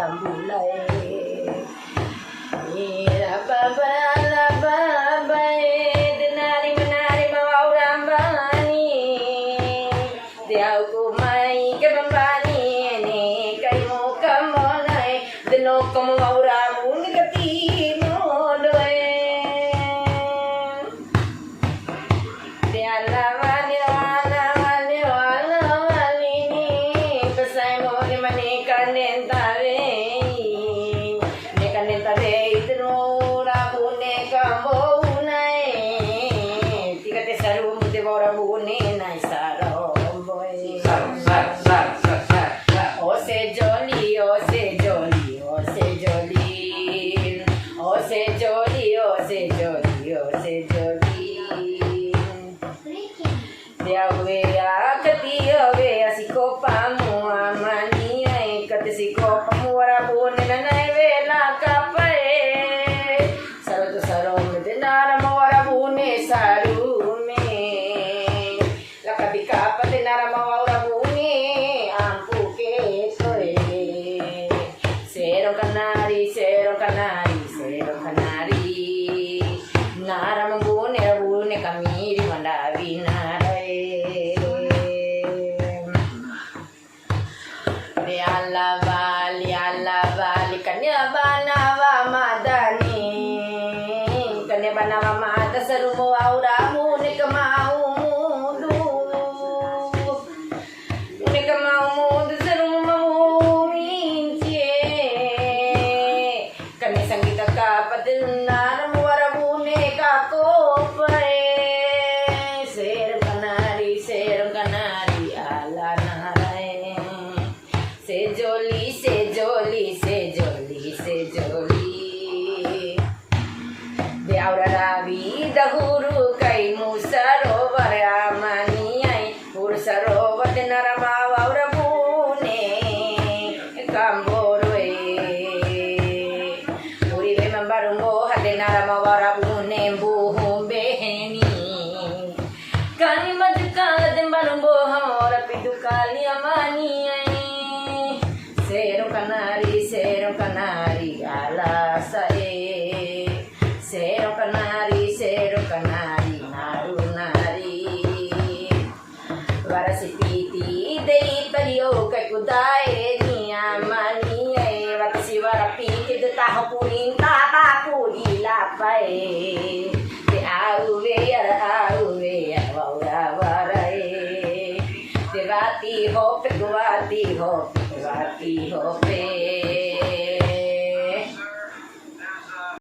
bulay. Lababay, dinari manari mawauram bani. Diyaw kumay kabambani, ni kayo kamonay, dino kamawauram unikatino doy. Sarumo auramu ne kamau mudu sarumo minche kami sangita ka padilna warabu ne ka kopai ser kanari ala narai se joli Ravi dahuru kai musarovar amani ai pursarovar dinarama vaurabune kamborwe puri ve mambarungo hadenarama vaurabune buhumbeheni kani madka dembarungo hamora pidukali amani ai sero kanari ala sae Sero kanari, naru-nari Varasipiti, dei tario, kai kudai